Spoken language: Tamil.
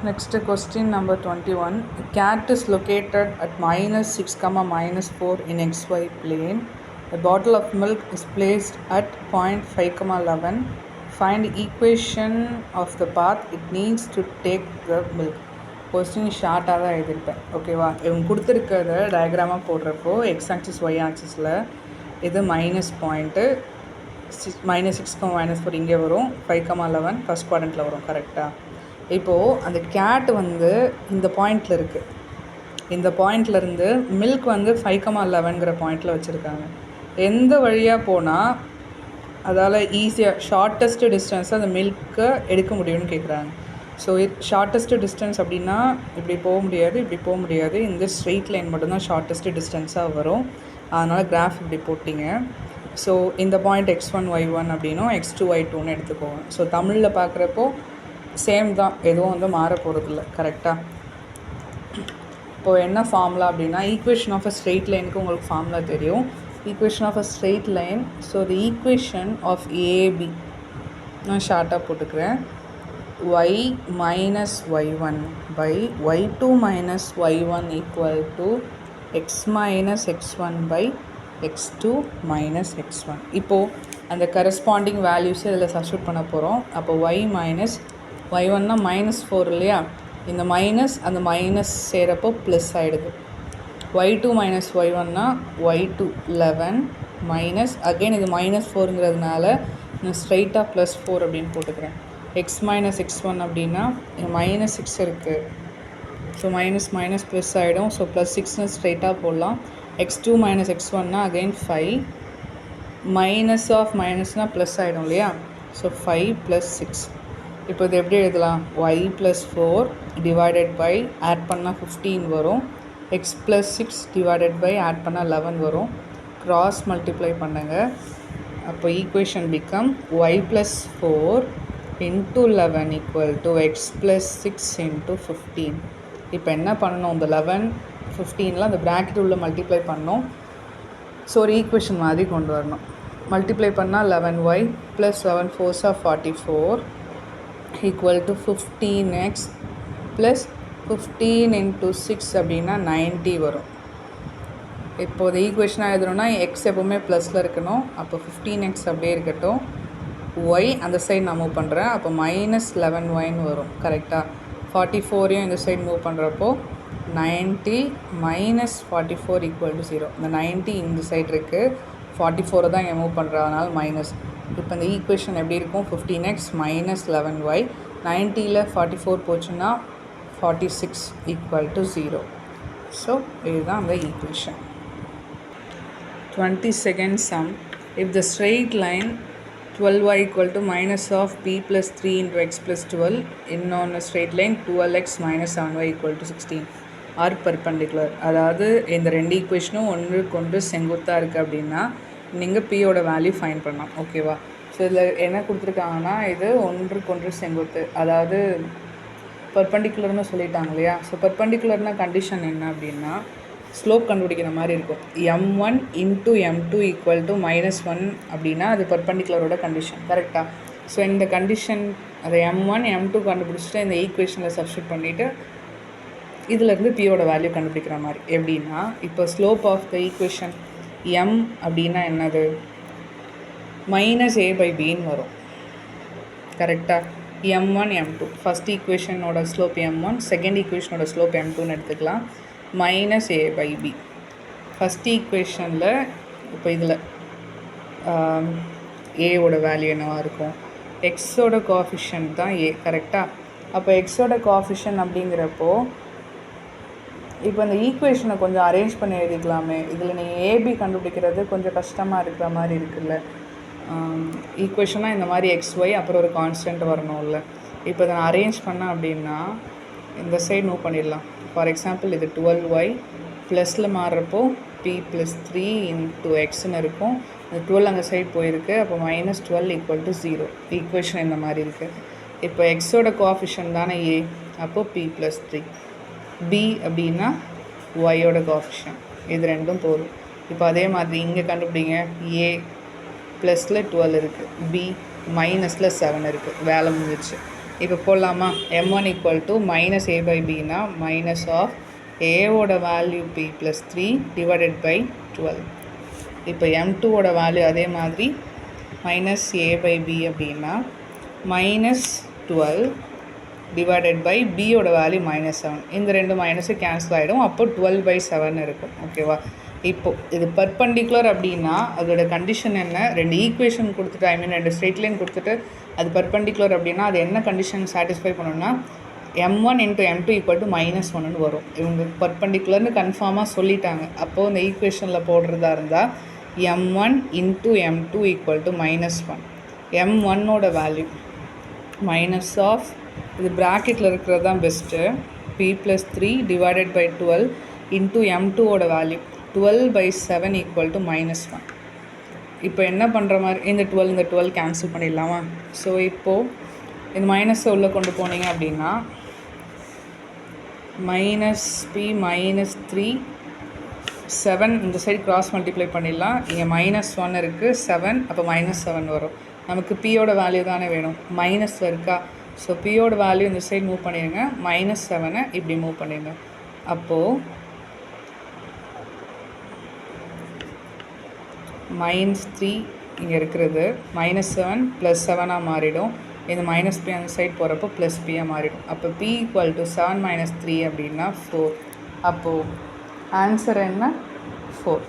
Next question number 21. A cat is located at -6, -4 in xy plane. A bottle of milk is placed at 0.5, 11. Find equation of the path it needs to take the milk. Question ஷார்ட்டாக தான் எழுதியிருப்பேன். ஓகேவா? இவங்க கொடுத்துருக்கிறத டயக்ராமாக போடுறப்போ எக்ஸ் ஆக்சிஸ் ஒய் ஆக்சிஸில் இது மைனஸ் பாயிண்ட்டு -6, -4 இங்கே வரும், 5, 11 ஃபஸ்ட் குவாட்ரண்ட்டில் வரும். கரெக்டாக? இப்போது அந்த கேட் வந்து இந்த பாயிண்டில் இருக்குது. இந்த பாயிண்ட்லேருந்து மில்க் வந்து 5, 11ங்கிற பாயிண்டில் வச்சுருக்காங்க. எந்த வழியாக போனால் அதால் ஈஸியாக ஷார்ட்டஸ்ட்டு டிஸ்டன்ஸை அந்த மில்க்கை எடுக்க முடியும்னு கேட்குறாங்க. ஸோ ஷார்ட்டஸ்ட்டு டிஸ்டன்ஸ் அப்படின்னா இப்படி போக முடியாது, இப்படி போக முடியாது. இந்த ஸ்ட்ரெயிட் லைன் மட்டும்தான் ஷார்ட்டஸ்ட்டு டிஸ்டன்ஸாக வரும். அதனால் கிராஃப் இப்படி போட்டிங்க. ஸோ இந்த பாயிண்ட் x1 y1 அப்படின்னும் x2 y2ன்னு எடுத்துக்கோங்க. ஸோ தமிழில் பார்க்குறப்போ சேம் தான், எதுவும் வந்து மாற போகிறதில்ல. கரெக்டாக? இப்போது என்ன ஃபார்முலா அப்படின்னா ஈக்குவேஷன் ஆஃப் அ ஸ்ட்ரெயிட் லைனுக்கு உங்களுக்கு ஃபார்முலா தெரியும். Equation of a straight line. So the equation of AB நான் ஷார்ட்டாக போட்டுக்கிறேன். y minus y1 by y2 minus y1 equal to x minus x1 by x2 minus x1. இப்போது அந்த கரஸ்பாண்டிங் வேல்யூஸ் இதில் சப்ஸ்டிட்யூட் பண்ண போகிறோம். அப்போ y minus y1னா -4 இல்லையா? இந்த மைனஸ் அந்த மைனஸ் சேரப்போ ப்ளஸ் ஆகிடுது. y2 minus y1னா y2 11 minus again இது -4ங்கிறதுனால நான் ஸ்ட்ரைட்டாக +4 அப்படின்னு போட்டுக்கிறேன். x minus x1 அப்படின்னா -6 இருக்குது. ஸோ மைனஸ் ப்ளஸ் ஆகிடும். ஸோ +6ன்னு ஸ்ட்ரைட்டாக போடலாம். x2 minus x1னா அகெயின் 5 மைனஸ் ஆஃப் மைனஸ்னால் ப்ளஸ் ஆகிடும் இல்லையா? ஸோ 5 + 6. இப்போ இது எப்படி எழுதலாம்? y + 4 டிவைடட் பை ஆட் பண்ணால் 15 வரும். x + 6 டிவைடட் பை ஆட் பண்ணால் 11 வரும். க்ராஸ் மல்டிப்ளை பண்ணுங்கள். அப்போ equation become y + 4 into 11 equal to x plus 6 into 15. இப்போ என்ன பண்ணணும்? இந்த 11 15லாம் அந்த ப்ராக்கெட் உள்ள மல்டிப்ளை பண்ணணும். ஸோ ஒரு ஈக்குவேஷன் மாதிரி கொண்டு வரணும். மல்டிப்ளை பண்ணால் 11y + 11 4s are 44 equal to 15x plus 15 into 6 அப்படின்னா 90 வரும். இப்போது ஈக்குவேஷனாக எழுதணும்னா எக்ஸ் எப்போவுமே ப்ளஸில் இருக்கணும். அப்போ 15x அப்படியே இருக்கட்டும். y அந்த சைடு நான் மூவ் பண்ணுறேன். அப்போ -11yன்னு வரும். கரெக்டாக? 44யும் இந்த சைடு மூவ் பண்ணுறப்போ 90 - 44 = 0. இந்த 90 இந்த சைடு இருக்குது, 44 தான் இங்கே மூவ் பண்ணுறதுனால மைனஸ். இப்போ இந்த ஈக்குவேஷன் எப்படி இருக்கும்? 15x - 11y 90ல் 44 போச்சுன்னா 46 = 0. ஸோ இதுதான் அந்த equation. 22nd sum. If the straight line 12y equal to minus of p plus 3 into x plus 12 in on a straight line 12x minus 7y equal to 16 are perpendicular. அதாவது இந்த ரெண்டு ஈக்குவேஷனும் ஒன்றுக்கொன்று செங்குத்தாக இருக்குது அப்படின்னா நீங்கள் பியோட வேல்யூ ஃபைண்ட் பண்ணலாம். ஓகேவா? ஸோ இதில் என்ன கொடுத்துருக்காங்கன்னா இது ஒன்றுக்கொன்று செங்குத்து, அதாவது பர்பண்டிகுலர்னு சொல்லிட்டாங்க இல்லையா? ஸோ பர்பண்டிகுலர்னா கண்டிஷன் என்ன அப்படின்னா ஸ்லோப் கண்டுபிடிக்கிற மாதிரி இருக்கும். m1 into m2 equal to -1 அப்படின்னா அது பர்பண்டிகுலரோட கண்டிஷன். கரெக்டாக? ஸோ இந்த கண்டிஷன் அதை m1 m2 கண்டுபிடிச்சிட்டு இந்த ஈக்குவேஷனில் சப்ஸ்டிட்யூட் பண்ணிவிட்டு இதிலேருந்து பியோட வேல்யூ கண்டுபிடிக்கிற மாதிரி. எப்படின்னா இப்போ slope of the equation m அப்படின்னா என்னது? -a/bன்னு வரும். கரெக்டாக? m1 m2 ஃபஸ்ட் ஈக்குவேஷனோட ஸ்லோப் m1, செகண்ட் ஈக்குவேஷனோட ஸ்லோப் m2ன்னு எடுத்துக்கலாம். -a/b ஃபஸ்ட் ஈக்குவேஷனில் இப்போ இதில் ஏவோட வேல்யூ என்னவாக இருக்கும்? எக்ஸோட கோஎஃபிஷியன்ட் தான் ஏ. கரெக்டாக? அப்போ எக்ஸோட கோஎஃபிஷியன்ட் அப்படிங்கிறப்போ இப்போ இந்த ஈக்குவேஷனை கொஞ்சம் அரேஞ்ச் பண்ணி எழுதிக்கலாமே. இதில் நீங்கள் ஏபி கண்டுபிடிக்கிறது கொஞ்சம் கஷ்டமாக இருக்கிற மாதிரி இருக்குல்ல. ஈக்குவேஷனாக இந்த மாதிரி xy அப்புறம் ஒரு கான்ஸ்டன்ட் வரணும்ல. இப்போ இதை நான் அரேஞ்ச் பண்ணேன் அப்படின்னா இந்த சைடு மூவ் பண்ணிடலாம். ஃபார் எக்ஸாம்பிள் இது 12y ப்ளஸில் மாறுறப்போ p + 3 into xன்னு இருக்கும். இந்த 12 அங்கே சைடு போயிருக்கு. அப்போ -12 = 0. ஈக்குவேஷன் இந்த மாதிரி இருக்குது. இப்போ எக்ஸோட கோஎஃபிஷியன்ட் தானே ஏ, அப்போது p + 3. b அப்படின்னா ஒய்யோட கோஎஃபிஷியன்ட். இது ரெண்டும் போதும். இப்போ அதே மாதிரி இங்கே கண்டுபிடிங்க. ஏ +12 இருக்குது, b -7 இருக்குது. வேலை முடிஞ்சிச்சு. இப்போ போடலாமா? m1 equal to minus A by பின்னா மைனஸ் ஆஃப் ஏவோட value B plus 3 divided by 12. இப்போ m2ஓட வேல்யூ அதே மாதிரி மைனஸ் ஏ பை பி அப்படின்னா மைனஸ் 12 டிவைடட் பை பியோட வேல்யூ மைனஸ் 7. இந்த ரெண்டு மைனஸு கேன்சல் ஆகிடும். அப்போ 12/7 இருக்கும். ஓகேவா? இப்போது இது பர்பண்டிகுலர் அப்படின்னா அதோட கண்டிஷன் என்ன? ரெண்டு ஈக்குவேஷன் கொடுத்துட்டு ரெண்டு ஸ்ட்ரெயிட் லைன் கொடுத்துட்டு அது பர்பண்டிகுலர் அப்படின்னா அது என்ன கண்டிஷன் சாட்டிஸ்ஃபை பண்ணணும்னா m1 into m2 equal to -1ன்னு வரும். இவங்க பர்பண்டிகுலர்னு கன்ஃபார்மாக சொல்லிட்டாங்க. அப்போது இந்த ஈக்குவேஷனில் போடுறதா இருந்தால் m1 into m2 equal to -1. m1ஓட வேல்யூ மைனஸ் ஆஃப் இது ப்ராக்கெட்டில் இருக்கிறது தான் பெஸ்ட்டு p plus 3 divided by 12 into m2ஓட வேல்யூ 12/7 ஈக்குவல் டு -1. இப்போ என்ன பண்ணுற மாதிரி இந்த 12 கேன்சல் பண்ணிடலாமா? ஸோ இப்போது இந்த மைனஸை உள்ளே கொண்டு போனீங்க அப்படின்னா மைனஸ் பி மைனஸ் 3 7 இந்த சைடு கிராஸ் மல்டிப்ளை பண்ணிடலாம். இங்கே -1 இருக்குது 7, அப்போ -7 வரும். நமக்கு பியோட வேல்யூ தானே வேணும், மைனஸில் இருக்கா? ஸோ பியோட வேல்யூ இந்த சைடு மூவ் பண்ணிடுங்க, -7 இப்படி மூவ் பண்ணிடுங்க. அப்போது -3 இங்கே இருக்கிறது -7 + 7 மாறிடும். இந்த மைனஸ் பி அந்த சைட் போகிறப்போ ப்ளஸ் பியாக மாறிடும். அப்போ p ஈக்குவல் டு 7 - 3 அப்படின்னா 4. அப்போது ஆன்சர் என்ன? 4.